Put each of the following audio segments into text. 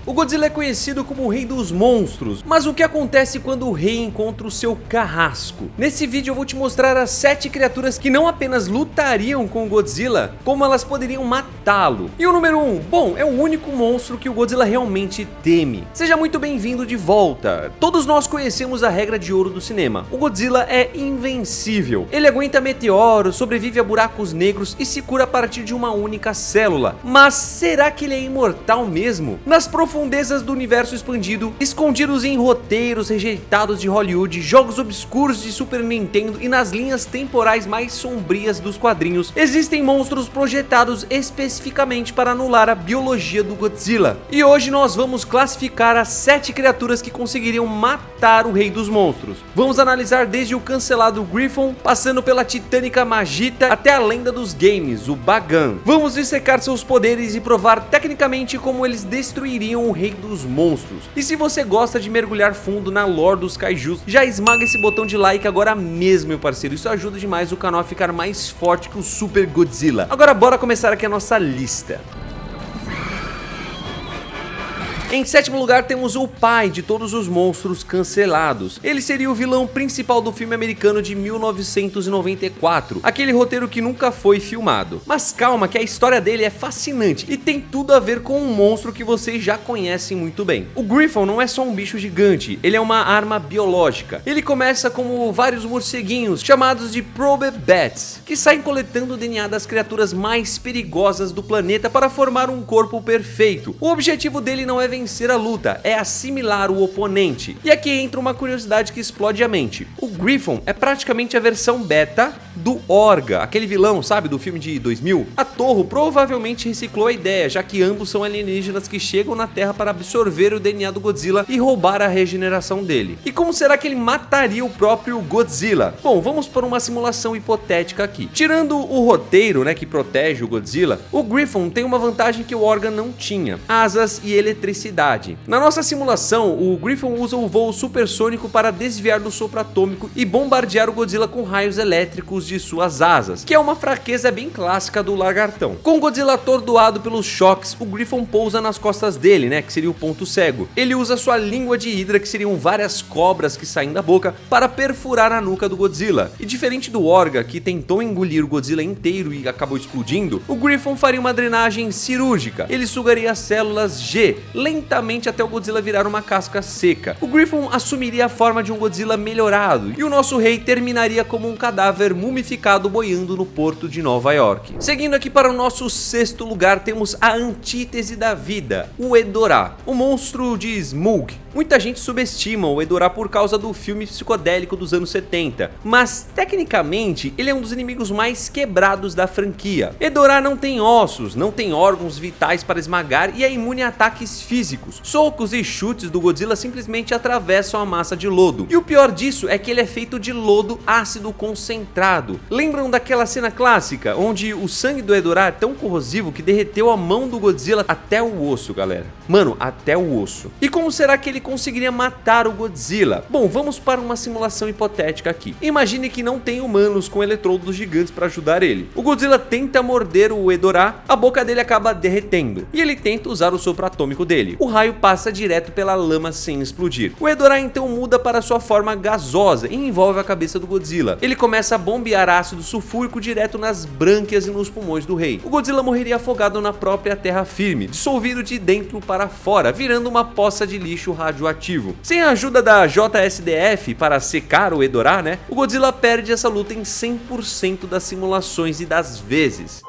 O Godzilla é conhecido como o rei dos monstros, mas o que acontece quando o rei encontra o seu carrasco? Nesse vídeo eu vou te mostrar as 7 criaturas que não apenas lutariam com o Godzilla, como elas poderiam matá-lo. E o número 1, bom, é o único monstro que o Godzilla realmente teme. Seja muito bem-vindo de volta. Todos nós conhecemos a regra de ouro do cinema. O Godzilla é invencível. Ele aguenta meteoros, sobrevive a buracos negros e se cura a partir de uma única célula. Mas será que ele é imortal mesmo? Nas profundezas do universo expandido, escondidos em roteiros rejeitados de Hollywood, jogos obscuros de Super Nintendo e nas linhas temporais mais sombrias dos quadrinhos, existem monstros projetados especificamente para anular a biologia do Godzilla. E hoje nós vamos classificar as 7 criaturas que conseguiriam matar o rei dos monstros. Vamos analisar desde o cancelado Griffon, passando pela titânica Magita até a lenda dos games, o Bagan. Vamos dissecar seus poderes e provar tecnicamente como eles destruiriam o rei dos monstros. E se você gosta de mergulhar fundo na lore dos kaijus, já esmaga esse botão de like agora mesmo, meu parceiro. Isso ajuda demais o canal a ficar mais forte que o Super Godzilla. Agora bora começar aqui a nossa lista. Em 7º lugar temos o pai de todos os monstros cancelados. Ele seria o vilão principal do filme americano de 1994, aquele roteiro que nunca foi filmado. Mas calma que a história dele é fascinante e tem tudo a ver com um monstro que vocês já conhecem muito bem. O Griffon não é só um bicho gigante, ele é uma arma biológica. Ele começa como vários morceguinhos chamados de Probe Bats, que saem coletando o DNA das criaturas mais perigosas do planeta para formar um corpo perfeito. O objetivo dele não é vencer a luta, é assimilar o oponente. E aqui entra uma curiosidade que explode a mente. O Griffon é praticamente a versão beta do Orga, aquele vilão, sabe, do filme de 2000? A Toho provavelmente reciclou a ideia, já que ambos são alienígenas que chegam na Terra para absorver o DNA do Godzilla e roubar a regeneração dele. E como será que ele mataria o próprio Godzilla? Bom, vamos por uma simulação hipotética aqui. Tirando o roteiro, né, que protege o Godzilla, o Griffon tem uma vantagem que o Orga não tinha: asas e eletricidade. Na nossa simulação, o Griffon usa o voo supersônico para desviar do sopro atômico e bombardear o Godzilla com raios elétricos de suas asas, que é uma fraqueza bem clássica do lagartão. Com o Godzilla atordoado pelos choques, o Griffon pousa nas costas dele, né, que seria o ponto cego. Ele usa sua língua de hidra, que seriam várias cobras que saem da boca, para perfurar a nuca do Godzilla. E diferente do Orga, que tentou engolir o Godzilla inteiro e acabou explodindo, o Griffon faria uma drenagem cirúrgica. Ele sugaria as células G lentamente até o Godzilla virar uma casca seca. O Griffon assumiria a forma de um Godzilla melhorado e o nosso rei terminaria como um cadáver mumificado boiando no porto de Nova York. Seguindo aqui para o nosso 6º lugar, temos a antítese da vida, o Hedorah, o monstro de Smaug. Muita gente subestima o Hedorah por causa do filme psicodélico dos anos 70, mas tecnicamente ele é um dos inimigos mais quebrados da franquia. Hedorah não tem ossos, não tem órgãos vitais para esmagar e é imune a ataques físicos. Socos e chutes do Godzilla simplesmente atravessam a massa de lodo. E o pior disso é que ele é feito de lodo ácido concentrado. Lembram daquela cena clássica onde o sangue do Hedorah é tão corrosivo que derreteu a mão do Godzilla até o osso, galera? Mano, até o osso. E como será que ele conseguiria matar o Godzilla? Bom, vamos para uma simulação hipotética aqui. Imagine que não tem humanos com eletrodos gigantes para ajudar ele. O Godzilla tenta morder o Hedorah, a boca dele acaba derretendo e ele tenta usar o sopro atômico dele. O raio passa direto pela lama sem explodir. O Hedorah então muda para sua forma gasosa e envolve a cabeça do Godzilla. Ele começa a bombear ácido sulfúrico direto nas brânquias e nos pulmões do rei. O Godzilla morreria afogado na própria terra firme, dissolvido de dentro para fora, virando uma poça de lixo radioativo. Sem a ajuda da JSDF para secar o Hedorah, né, o Godzilla perde essa luta em 100% das simulações e das vezes.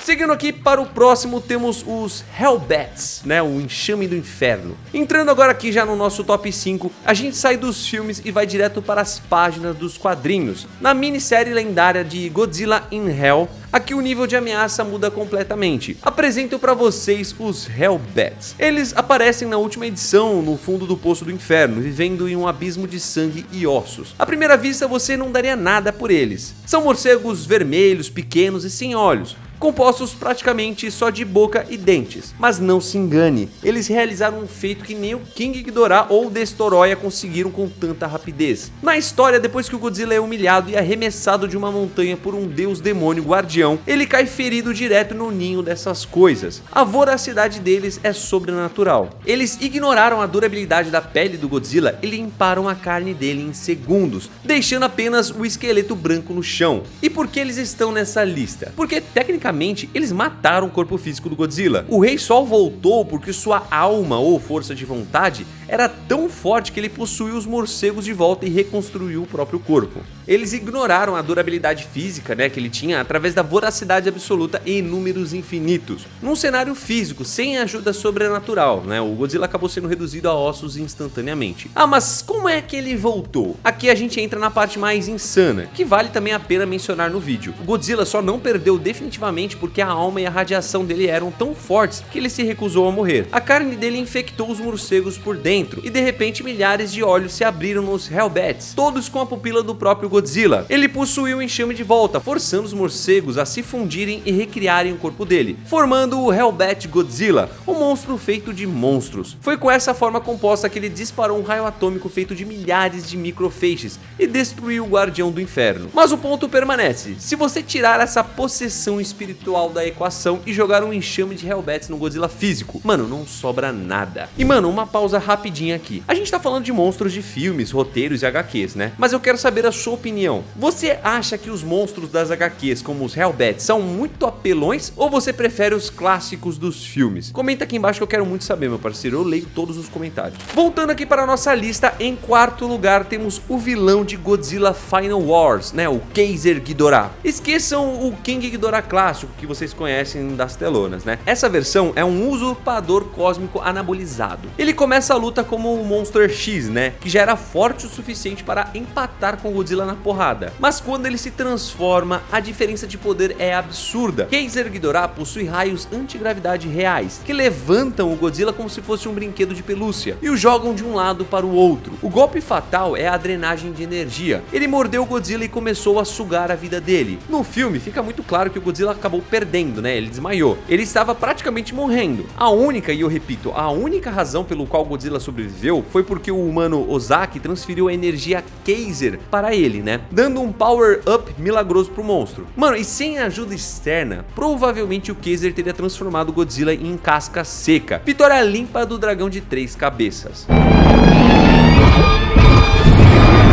Seguindo aqui para o próximo, temos os Hellbats, né, o enxame do inferno. Entrando agora aqui já no nosso top 5, a gente sai dos filmes e vai direto para as páginas dos quadrinhos. Na minissérie lendária de Godzilla in Hell, aqui o nível de ameaça muda completamente. Apresento para vocês os Hellbats. Eles aparecem na última edição no fundo do Poço do Inferno, vivendo em um abismo de sangue e ossos. À primeira vista você não daria nada por eles. São morcegos vermelhos, pequenos e sem olhos. compostos praticamente só de boca e dentes. Mas não se engane, eles realizaram um feito que nem o King Ghidorah ou o Destoroyah conseguiram com tanta rapidez. Na história, depois que o Godzilla é humilhado e arremessado de uma montanha por um deus demônio guardião, ele cai ferido direto no ninho dessas coisas. A voracidade deles é sobrenatural. Eles ignoraram a durabilidade da pele do Godzilla e limparam a carne dele em segundos, deixando apenas o esqueleto branco no chão. E por que eles estão nessa lista? Porque tecnicamente eles mataram o corpo físico do Godzilla. O Rei Sol voltou porque sua alma ou força de vontade era tão forte que ele possuiu os morcegos de volta e reconstruiu o próprio corpo. Eles ignoraram a durabilidade física, que ele tinha através da voracidade absoluta em números infinitos. Num cenário físico, sem ajuda sobrenatural, o Godzilla acabou sendo reduzido a ossos instantaneamente. Ah, mas como é que ele voltou? Aqui a gente entra na parte mais insana, que vale também a pena mencionar no vídeo. O Godzilla só não perdeu definitivamente porque a alma e a radiação dele eram tão fortes que ele se recusou a morrer. A carne dele infectou os morcegos por dentro e de repente milhares de olhos se abriram nos Hellbats, todos com a pupila do próprio Godzilla. Ele possuiu o enxame de volta, forçando os morcegos a se fundirem e recriarem o corpo dele, formando o Hellbat Godzilla, um monstro feito de monstros. Foi com essa forma composta que ele disparou um raio atômico feito de milhares de microfeixes e destruiu o Guardião do Inferno. Mas o ponto permanece: se você tirar essa possessão espiritual da equação e jogar um enxame de Hellbats no Godzilla físico, mano, não sobra nada. E mano, uma pausa rapidinha aqui. A gente tá falando de monstros de filmes, roteiros e HQs, Mas eu quero saber a sua opinião. Você acha que os monstros das HQs, como os Hellbats, são muito apelões ou você prefere os clássicos dos filmes? Comenta aqui embaixo que eu quero muito saber, meu parceiro. Eu leio todos os comentários. Voltando aqui para a nossa lista, em quarto lugar temos o vilão de Godzilla Final Wars, o Kaiser Ghidorah. Esqueçam o King Ghidorah clássico que vocês conhecem das telonas, Essa versão é um usurpador cósmico anabolizado. Ele começa a luta como o Monster X, que já era forte o suficiente para empatar com o Godzilla na porrada. Mas quando ele se transforma, a diferença de poder é absurda. Kaiser Ghidorah possui raios antigravidade reais, que levantam o Godzilla como se fosse um brinquedo de pelúcia e o jogam de um lado para o outro. O golpe fatal é a drenagem de energia. Ele mordeu o Godzilla e começou a sugar a vida dele. No filme fica muito claro que o Godzilla acabou perdendo, ele desmaiou. Ele estava praticamente morrendo. A única, e eu repito, a única razão pelo qual o Godzilla sobreviveu foi porque o humano Ozaki transferiu a energia Kaiser para ele, dando um power up milagroso pro monstro. Mano, e sem ajuda externa, provavelmente o Kaiser teria transformado o Godzilla em casca seca. Vitória limpa do dragão de 3 cabeças.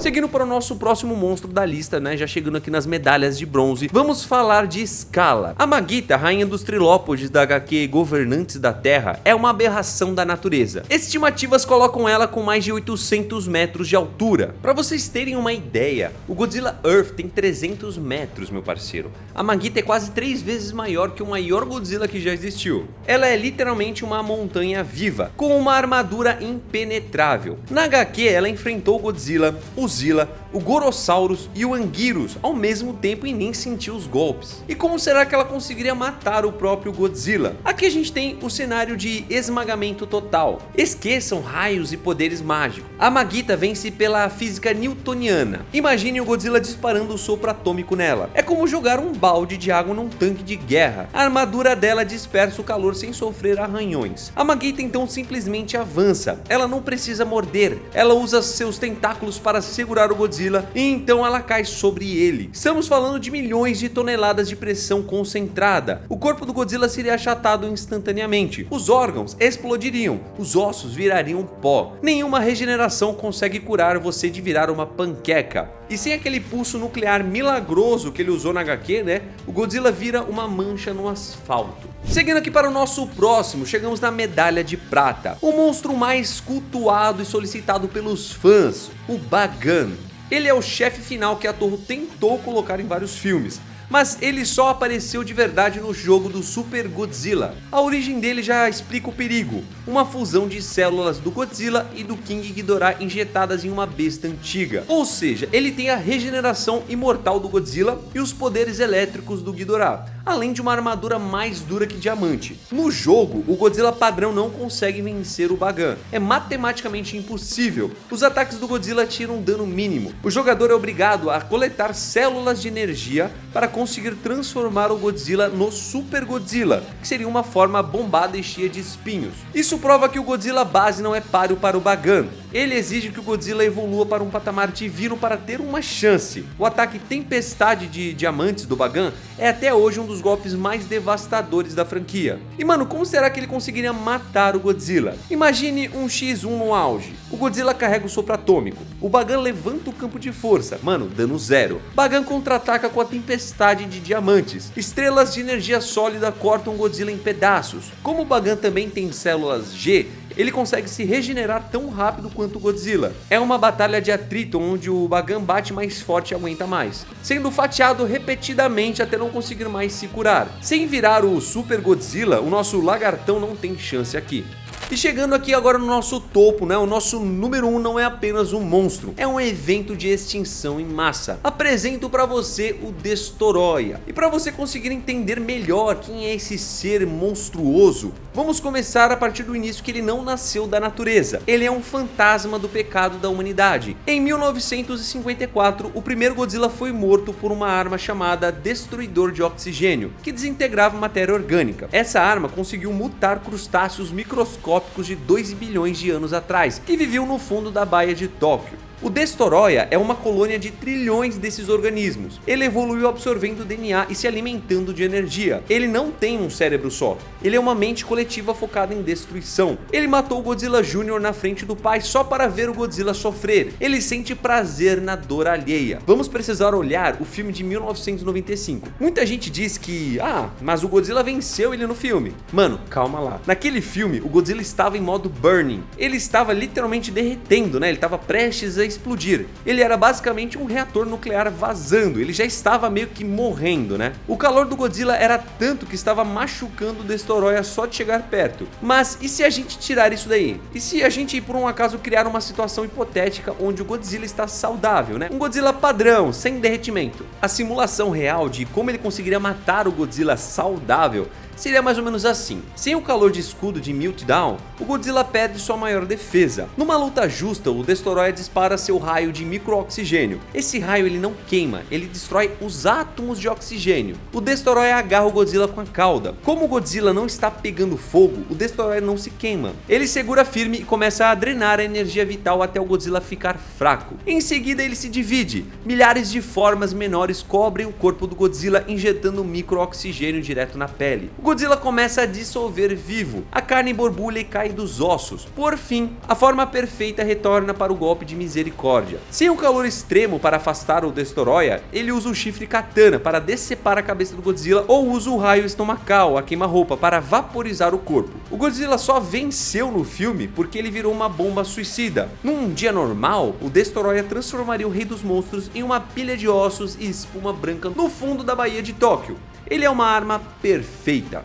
Seguindo para o nosso próximo monstro da lista, já chegando aqui nas medalhas de bronze, vamos falar de Scala. A Magita, rainha dos trilópodes da HQ Governantes da Terra, é uma aberração da natureza. Estimativas colocam ela com mais de 800 metros de altura. Para vocês terem uma ideia, o Godzilla Earth tem 300 metros, meu parceiro. A Magita é quase 3 vezes maior que o maior Godzilla que já existiu. Ela é literalmente uma montanha viva, com uma armadura impenetrável. Na HQ, ela enfrentou o Godzilla, o Zilla, o Gorosaurus e o Anguirus ao mesmo tempo e nem sentiu os golpes. E como será que ela conseguiria matar o próprio Godzilla? Aqui a gente tem o cenário de esmagamento total. Esqueçam raios e poderes mágicos. A Magita vence pela física newtoniana. Imagine o Godzilla disparando o sopro atômico nela. É como jogar um balde de água num tanque de guerra. A armadura dela dispersa o calor sem sofrer arranhões. A Magita então simplesmente avança. Ela não precisa morder. Ela usa seus tentáculos para segurar o Godzilla e então ela cai sobre ele. Estamos falando de milhões de toneladas de pressão concentrada. O corpo do Godzilla seria achatado instantaneamente. Os órgãos explodiriam. Os ossos virariam pó. Nenhuma regeneração consegue curar você de virar uma panqueca. E sem aquele pulso nuclear milagroso que ele usou na HQ, o Godzilla vira uma mancha no asfalto. Seguindo aqui para o nosso próximo, chegamos na medalha de prata. O monstro mais cultuado e solicitado pelos fãs, o Bagan. Ele é o chefe final que a Toho tentou colocar em vários filmes, mas ele só apareceu de verdade no jogo do Super Godzilla. A origem dele já explica o perigo, uma fusão de células do Godzilla e do King Ghidorah injetadas em uma besta antiga. Ou seja, ele tem a regeneração imortal do Godzilla e os poderes elétricos do Ghidorah. além de uma armadura mais dura que diamante. No jogo, o Godzilla padrão não consegue vencer o Bagan, é matematicamente impossível. Os ataques do Godzilla tiram um dano mínimo. O jogador é obrigado a coletar células de energia para conseguir transformar o Godzilla no Super Godzilla, que seria uma forma bombada e cheia de espinhos. Isso prova que o Godzilla base não é páreo para o Bagan. Ele exige que o Godzilla evolua para um patamar divino para ter uma chance. O ataque Tempestade de Diamantes do Bagan é até hoje um dos golpes mais devastadores da franquia. E mano, como será que ele conseguiria matar o Godzilla? Imagine um X1 no auge. O Godzilla carrega o sopro atômico. O Bagan levanta o campo de força. Mano, dano zero. Bagan contra-ataca com a Tempestade de Diamantes. Estrelas de energia sólida cortam o Godzilla em pedaços. Como o Bagan também tem células G, ele consegue se regenerar tão rápido quanto o Godzilla. É uma batalha de atrito onde o Bagan bate mais forte e aguenta mais, sendo fatiado repetidamente até não conseguir mais se curar. Sem virar o Super Godzilla, o nosso lagartão não tem chance aqui. E chegando aqui agora no nosso topo, né? O nosso número 1 não é apenas um monstro, é um evento de extinção em massa. Apresento para você o Destoroyah. E para você conseguir entender melhor quem é esse ser monstruoso, vamos começar a partir do início, que ele não nasceu da natureza. Ele é um fantasma do pecado da humanidade. Em 1954, o primeiro Godzilla foi morto por uma arma chamada Destruidor de Oxigênio, que desintegrava matéria orgânica. Essa arma conseguiu mutar crustáceos microscópicos de 2 bilhões de anos atrás, que viviam no fundo da Baía de Tóquio. O Destoroyah é uma colônia de trilhões desses organismos. Ele evoluiu absorvendo DNA e se alimentando de energia. Ele não tem um cérebro só. Ele é uma mente coletiva focada em destruição. Ele matou o Godzilla Jr. na frente do pai só para ver o Godzilla sofrer. Ele sente prazer na dor alheia. Vamos precisar olhar o filme de 1995. Muita gente diz que, mas o Godzilla venceu ele no filme. Mano, calma lá. Naquele filme, o Godzilla estava em modo burning. Ele estava literalmente derretendo, né? Ele estava prestes a explodir. Ele era basicamente um reator nuclear vazando. Ele já estava meio que morrendo, né? O calor do Godzilla era tanto que estava machucando o Destoroyah só de chegar perto. Mas e se a gente tirar isso daí? E se a gente, por um acaso, criar uma situação hipotética onde o Godzilla está saudável, né? Um Godzilla padrão, sem derretimento. A simulação real de como ele conseguiria matar o Godzilla saudável seria mais ou menos assim. Sem o calor de escudo de Meltdown, o Godzilla perde sua maior defesa. Numa luta justa, o Destoroyah dispara seu raio de micro-oxigênio. Esse raio ele não queima, ele destrói os átomos de oxigênio. O Destoroyah agarra o Godzilla com a cauda. Como o Godzilla não está pegando fogo, o Destoroyah não se queima. Ele segura firme e começa a drenar a energia vital até o Godzilla ficar fraco. Em seguida ele se divide. Milhares de formas menores cobrem o corpo do Godzilla, injetando micro-oxigênio direto na pele. O Godzilla começa a dissolver vivo, a carne borbulha e cai dos ossos. Por fim, a forma perfeita retorna para o golpe de misericórdia. Sem o calor extremo para afastar o Destoroyah, ele usa o chifre katana para decepar a cabeça do Godzilla ou usa o raio estomacal, a queima-roupa, para vaporizar o corpo. O Godzilla só venceu no filme porque ele virou uma bomba suicida. Num dia normal, o Destoroyah transformaria o Rei dos Monstros em uma pilha de ossos e espuma branca no fundo da Baía de Tóquio. Ele é uma arma perfeita.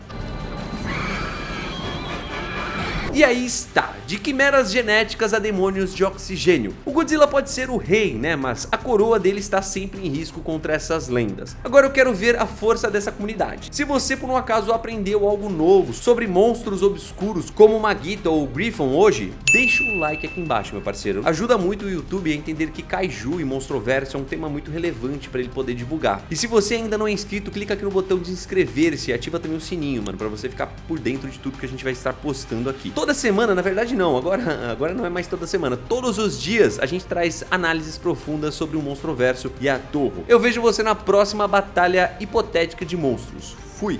E aí está, de quimeras genéticas a demônios de oxigênio. O Godzilla pode ser o rei, né, mas a coroa dele está sempre em risco contra essas lendas. Agora eu quero ver a força dessa comunidade. Se você por um acaso aprendeu algo novo sobre monstros obscuros como o Magita ou o Griffon hoje, deixa o like aqui embaixo, meu parceiro. Ajuda muito o YouTube a entender que Kaiju e Monstroverso é um tema muito relevante para ele poder divulgar. E se você ainda não é inscrito, clica aqui no botão de inscrever-se e ativa também o sininho, mano, para você ficar por dentro de tudo que a gente vai estar postando aqui. Toda semana, na verdade não, agora não é mais toda semana, todos os dias a gente traz análises profundas sobre o Monstroverso e a Toho. Eu vejo você na próxima batalha hipotética de monstros. Fui!